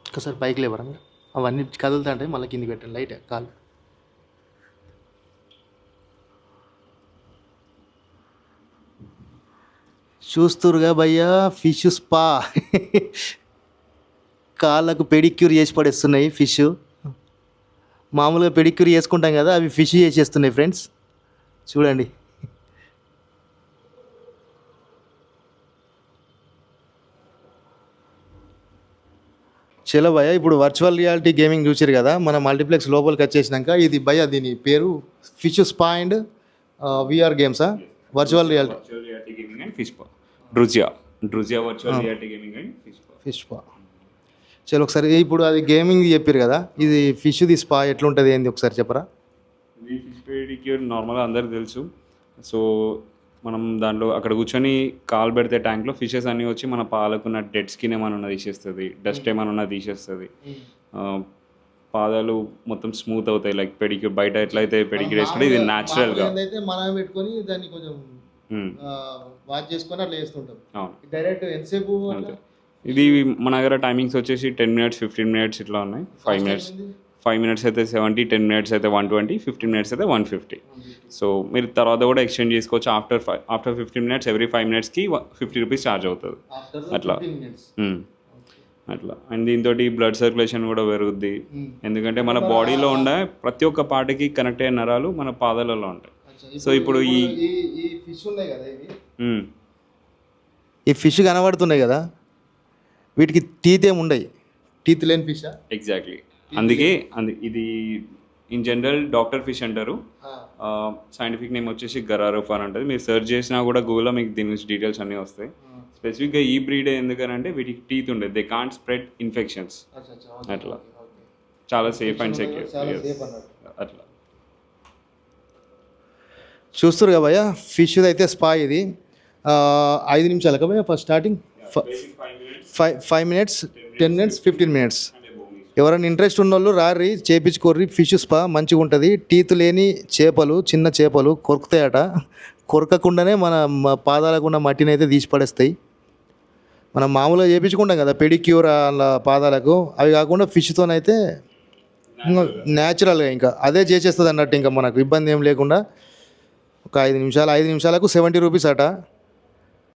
ఒకసారి పైకి లేవరా మీరు, అవన్నీ కదులుతా అంటే మళ్ళీ కిందికి పెట్టండి లైట్ కాలు. చూస్తురుగా భయ్యా ఫిష్ స్పా. కాళ్ళకు పెడిక్యూర్ చేసి పడేస్తున్నాయి ఫిష్. మామూలుగా పెడిక్యూర్ చేసుకుంటాం కదా, అవి ఫిష్ చేసేస్తున్నాయి ఫ్రెండ్స్, చూడండి. చలో భయ్య, ఇప్పుడు వర్చువల్ రియాలిటీ గేమింగ్ చూసారు కదా, మన మల్టీప్లెక్స్ లోపలికి వచ్చేసినాక ఇది భయ్య, దీని పేరు ఫిష్ స్పా అండ్ విఆర్ గేమ్సా, virtual reality gaming and fish spa, డ్రుజియా virtual reality gaming and fish spa. చలో ఒకసారి ఇప్పుడు అది గేమింగ్ చెప్పారు కదా, ఇది ఫిష్ది స్పా ఎట్లుంటుంది ఏంది ఒకసారి చెప్పరా. ఇది ఫిష్ పెడిక్యూర్ నార్మల్గా అందరికి తెలుసు. సో మనం దాంట్లో అక్కడ కూర్చొని కాలు పెడితే ట్యాంక్లో ఫిషెస్ అన్నీ వచ్చి మన పాలకున్న డెడ్ స్కిన్ ఏమైనా తీసేస్తుంది, డస్ట్ ఏమైనా తీసేస్తుంది, పాదాలు మొత్తం స్మూత్ అవుతాయి. లైక్ పెడిక్యూర్ బయట ఎట్లయితే పెడిక్యూర్ వేసుకుంటే ఇది న్యాచురల్గా మనం పెట్టుకొని దాన్ని కొంచెం వాచ్ చేసుకొని అట్లా వేస్తుంటాం. డైరెక్ట్ ఎంతసేపు ఇది మన దగ్గర టైమింగ్స్ వచ్చేసి 10 minutes, 15 minutes ఇట్లా ఉన్నాయి. 5 minutes అయితే 70, 10 minutes అయితే 120, 15 minutes అయితే 150. సో మీరు తర్వాత కూడా ఎక్స్చేంజ్ చేసుకోవచ్చు. After 15 minutes every 5 minutesకి 50 rupees charge అవుతుంది అట్లా. అండ్ దీంతో బ్లడ్ సర్క్యులేషన్ కూడా పెరుగుద్ది. ఎందుకంటే మన బాడీలో ఉండే ప్రతి ఒక్క పార్ట్కి కనెక్ట్ అయ్యే నరాలు మన పాదాలలో ఉంటాయి. సో ఇప్పుడు ఈ ఫిష్ ఉన్నాయి కదా, ఈ ఫిష్ కనబడుతున్నాయి కదా, వీటికి టీత్ ఏమి ఉండవు, టీత్ లేని ఫిష్. ఎగ్జాక్ట్లీ, అందుకే ఇది ఇన్ జనరల్ డాక్టర్ ఫిష్ అంటారు. సైంటిఫిక్ నేమ్ వచ్చేసి గరారోఫ్ అని ఉంటుంది. మీరు సెర్చ్ చేసినా కూడా గూగుల్లో మీకు దీని గురించి డీటెయిల్స్ అన్నీ వస్తాయి. స్పెసిఫిక్గా ఈ బ్రీడ్ ఎందుకనంటే వీటికి టీత్ ఉండేది, దే కాంట్ స్ప్రెడ్ ఇన్ఫెక్షన్స్. అట్లా చాలా సేఫ్ అండ్ సెక్యూర్ అట్లా. చూస్తారు కదా భయ్య, ఫిష్ అయితే స్పా ఇది 5 నిమిషాలకా భయ్య first starting. 5 minutes, 10 minutes, 15 minutes. ఎవరైనా ఇంట్రెస్ట్ ఉన్న వాళ్ళు రారి చేపించుకోర్రి. ఫిష్ స్పా మంచిగా ఉంటుంది. టీత్ లేని చేపలు, చిన్న చేపలు కొరుకుతాయట, కొరకకుండానే మన పాదాలకు ఉన్న మట్టిని అయితే తీసి పడేస్తాయి. మనం మామూలుగా చేయించుకుంటాం కదా పెడిక్యూర్ అలా పాదాలకు, అవి కాకుండా ఫిష్తోనైతే న్యాచురల్గా ఇంకా అదే చేసేస్తుంది అన్నట్టు. ఇంకా మనకు ఇబ్బంది ఏం లేకుండా ఒక 5 నిమిషాలకు 70 rupees అట.